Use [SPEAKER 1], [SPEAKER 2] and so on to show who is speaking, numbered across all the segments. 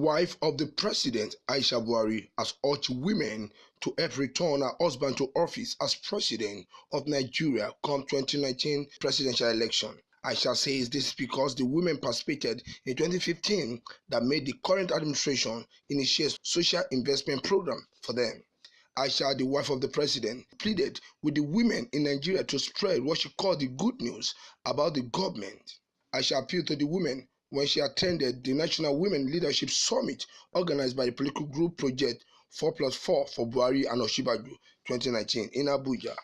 [SPEAKER 1] wife of the president, Aisha Buhari, has urged women to help return her husband to office as president of Nigeria come 2019 presidential election. Aisha says this because the women participated in 2015 that made the current administration initiate social investment program for them. Aisha, the wife of the president, pleaded with the women in Nigeria to spread what she called the good news about the government. Aisha appealed to the women when she attended the National Women Leadership Summit organized by the political group Project 4+4 for Buhari and Osinbajo 2019 in Abuja.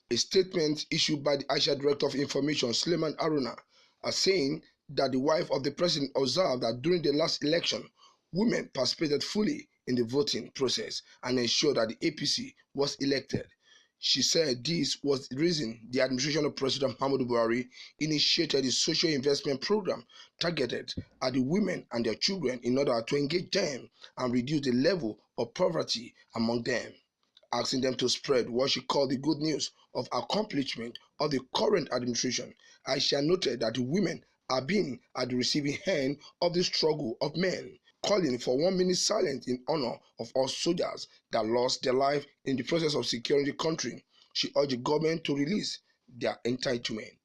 [SPEAKER 1] A statement issued by the Aisha Director of Information, Suleiman Haruna, as saying that the wife of the president observed that during the last election, women participated fully in the voting process and ensured that the APC was elected. She said this was the reason the administration of President Muhammadu Buhari initiated a social investment program targeted at the women and their children in order to engage them and reduce the level of poverty among them, asking them to spread what she called the good news of accomplishment of the current administration. Aisha noted that the women are being at the receiving end of the struggle of men, calling for 1 minute silence in honor of all soldiers that lost their life in the process of securing the country. She urged the government to release their entitlement.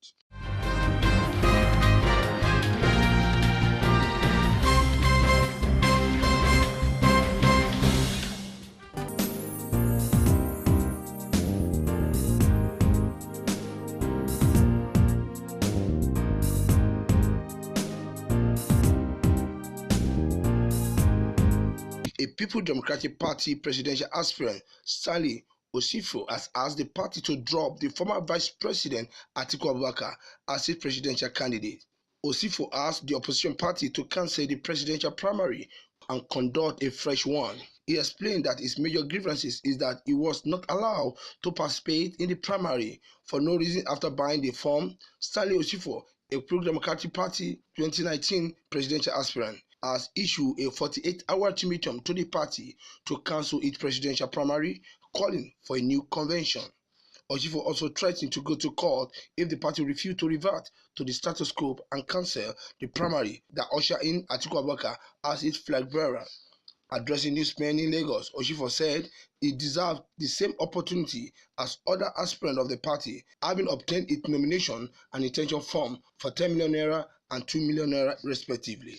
[SPEAKER 1] A People's Democratic Party presidential aspirant, Stanley Osifo, has asked the party to drop the former Vice President Atiku Abubakar as its presidential candidate. Osifo asked the opposition party to cancel the presidential primary and conduct a fresh one. He explained that his major grievances is that he was not allowed to participate in the primary for no reason after buying the form. Stanley Osifo, a People's Democratic Party 2019 presidential aspirant, has issued a 48-hour ultimatum to the party to cancel its presidential primary, calling for a new convention. Osifo also threatened to go to court if the party refused to revert to the status quo and cancel the primary that ushered in Atiku Abubakar as its flag bearer. Addressing newsmen in Lagos, Osifo said he deserved the same opportunity as other aspirants of the party, having obtained its nomination and intention form for 10 million naira and 2 million naira respectively.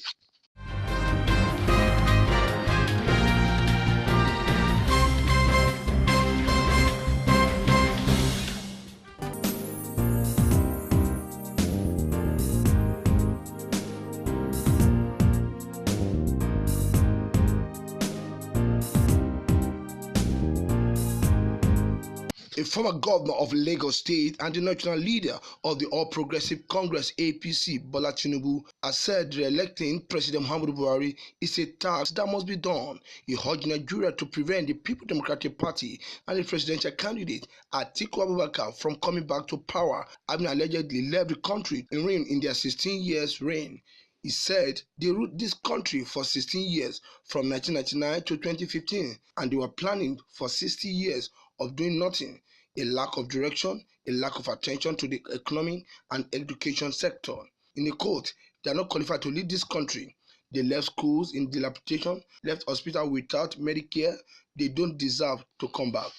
[SPEAKER 1] A former governor of Lagos State and the national leader of the All Progressive Congress APC, Bola Tinubu, has said re-electing President Muhammadu Buhari is a task that must be done. He urged Nigeria to prevent the People's Democratic Party and the presidential candidate Atiku Abubakar from coming back to power, having allegedly left the country in their 16 years reign. He said they ruled this country for 16 years from 1999 to 2015 and they were planning for 60 years of doing nothing, a lack of direction, a lack of attention to the economic and education sector. In a quote, they are not qualified to lead this country. They left schools in dilapidation, left hospitals without Medicare. They don't deserve to come back.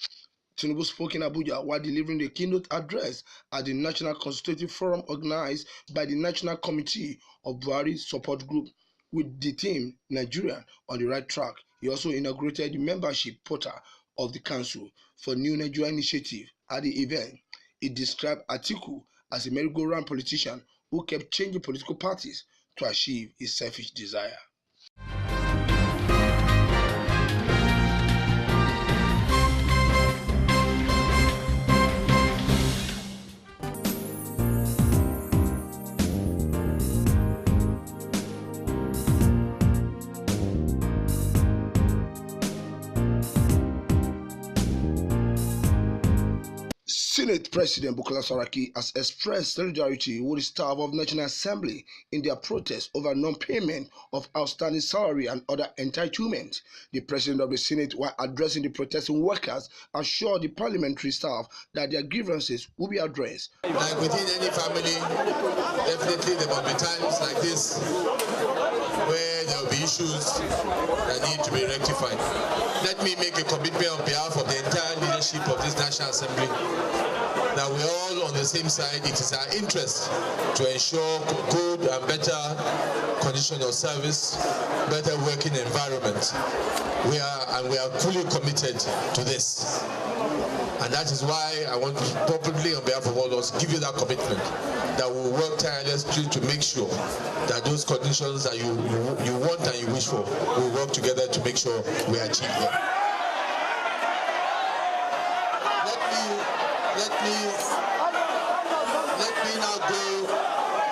[SPEAKER 1] Tinubu spoke in Abuja while delivering the keynote address at the National Constitutive Forum organized by the National Committee of Buhari Support Group with the theme Nigeria on the Right Track. He also inaugurated the membership portal of the Council for New Nigeria Initiative. At the event, he described Atiku as a merry-go-round politician who kept changing political parties to achieve his selfish desire. Senate President Bukola Saraki has expressed solidarity with the staff of National Assembly in their protest over non-payment of outstanding salary and other entitlements. The President of the Senate, while addressing the protesting workers, assured the parliamentary staff that their grievances will be addressed.
[SPEAKER 2] Like within any family, definitely there will be times like this where there will be issues that need to be rectified. Let me make a commitment on behalf of the entire leadership of this National Assembly that we're all on the same side. It is our interest to ensure good and better condition of service, better working environment. We are fully committed to this. And that is why I want to publicly, on behalf of all of us, give you that commitment that we'll work tirelessly to make sure that those conditions that you want and you wish for, we'll work together to make sure we achieve them.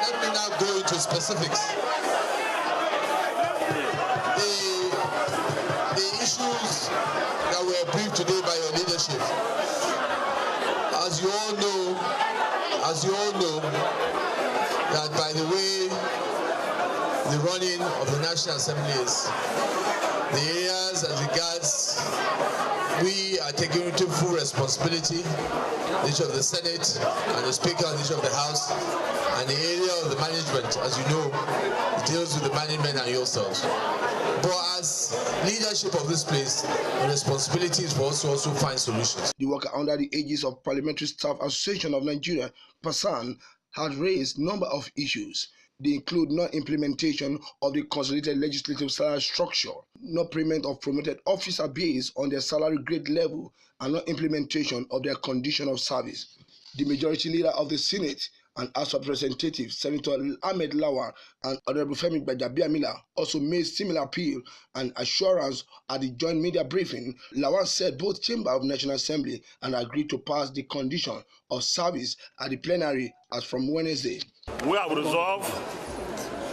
[SPEAKER 2] Let me now go into specifics. The issues that were briefed today by your leadership. As you all know, that by the way the running of the National Assembly is, the areas as regards we are taking full responsibility, the issue of the Senate and the Speaker and the issue of the House, and the area of the management, as you know, it deals with the management and yourselves. But as leadership of this place, the responsibility is for us to also find solutions.
[SPEAKER 1] The worker under the aegis of Parliamentary Staff Association of Nigeria, PASAN, had raised a number of issues. They include non-implementation of the consolidated legislative salary structure, no payment of promoted officer based on their salary grade level, and no implementation of their condition of service. The majority leader of the Senate and House of Representatives, Senator Ahmed Lawal and Honorable Femi Gbajabiamila, also made similar appeal and assurance at the joint media briefing. Lawal said both chambers of National Assembly and agreed to pass the condition of service at the plenary as from Wednesday.
[SPEAKER 3] We have resolved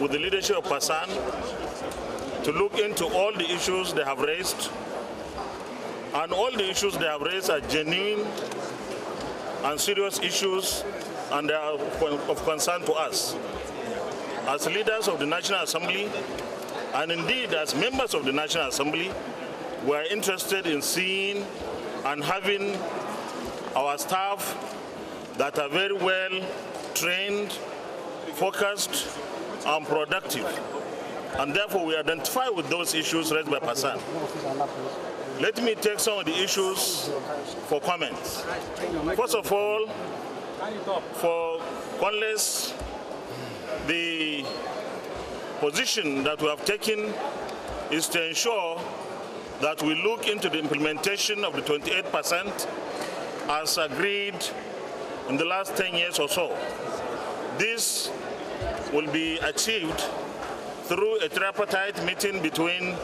[SPEAKER 3] with the leadership of PASAN to look into all the issues they have raised, and all the issues they have raised are genuine and serious issues, and they are of concern to us. As leaders of the National Assembly, and indeed as members of the National Assembly, we are interested in seeing and having our staff that are very well trained, focused, and productive. And therefore, we identify with those issues raised by PASAN. Let me take some of the issues for comments. First of all, for unless the position that we have taken is to ensure that we look into the implementation of the 28% as agreed in the last 10 years or so. This will be achieved through a tripartite meeting between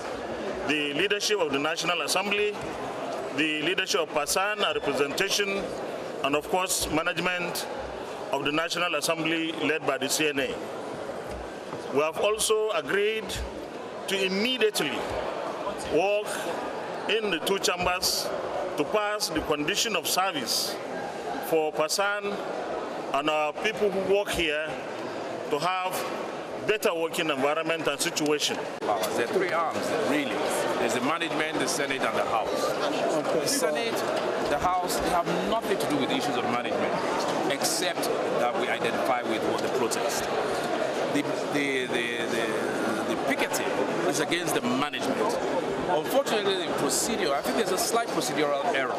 [SPEAKER 3] the leadership of the National Assembly, the leadership of PASAN, a representation, and of course management of the National Assembly led by the CNA. We have also agreed to immediately work in the two chambers to pass the condition of service for PASAN and our people who work here to have better working environment and situation.
[SPEAKER 4] There are three arms, really. There's the management, the Senate, and the House. The Senate, the House, they have nothing to do with issues of management, except that we identify with what the protest. The picketing is against the management. Unfortunately, the procedure, I think there's a slight procedural error,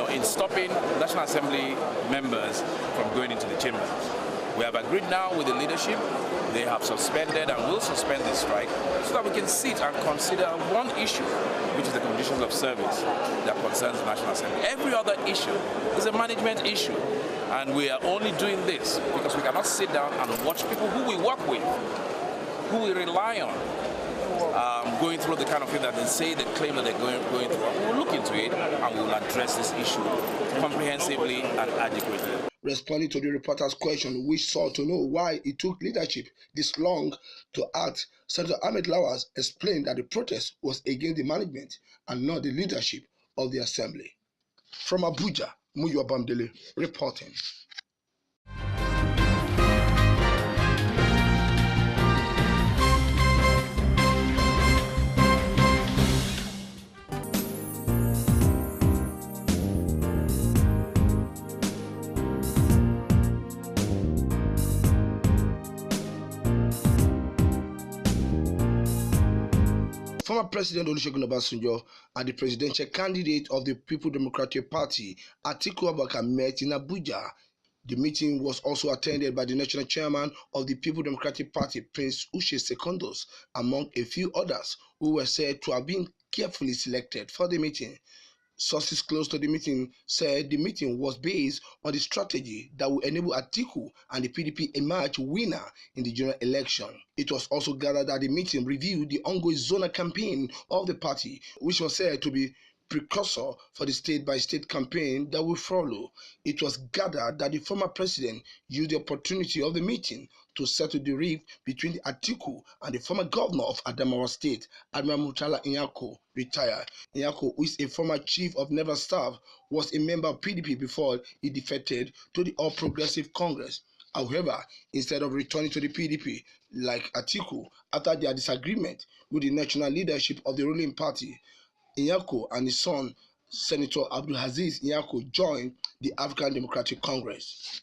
[SPEAKER 4] in stopping National Assembly members from going into the chambers. We have agreed now with the leadership. They have suspended and will suspend the strike so that we can sit and consider one issue, which is the conditions of service that concerns the National Assembly. Every other issue is a management issue, and we are only doing this because we cannot sit down and watch people who we work with, who we rely on, going through the kind of thing that they say, they claim that they're going through. We will look into it and we will address this issue comprehensively and adequately.
[SPEAKER 1] Responding to the reporter's question, which sought to know why it took leadership this long to act, Senator Ahmed Lawal explained that the protest was against the management and not the leadership of the assembly. From Abuja, Muyo Bamdele reporting. Former President Olusegun Obasanjo and the presidential candidate of the People Democratic Party, Atiku Abubakar, met in Abuja. The meeting was also attended by the national chairman of the People Democratic Party, Prince Uche Secondus, among a few others who were said to have been carefully selected for the meeting. Sources close to the meeting said the meeting was based on the strategy that will enable Atiku and the PDP emerge winner in the general election. It was also gathered that the meeting reviewed the ongoing zonal campaign of the party, which was said to be precursor for the state-by-state campaign that will follow. It was gathered that the former president used the opportunity of the meeting to settle the rift between the Atiku and the former governor of Adamawa State, Admiral Murtala Nyako, retired. Nyako, who is a former chief of naval staff, was a member of PDP before he defected to the All Progressive Congress. However, instead of returning to the PDP like Atiku after their disagreement with the national leadership of the ruling party, Nyako and his son, Senator Abdulaziz Nyako, joined the African Democratic Congress.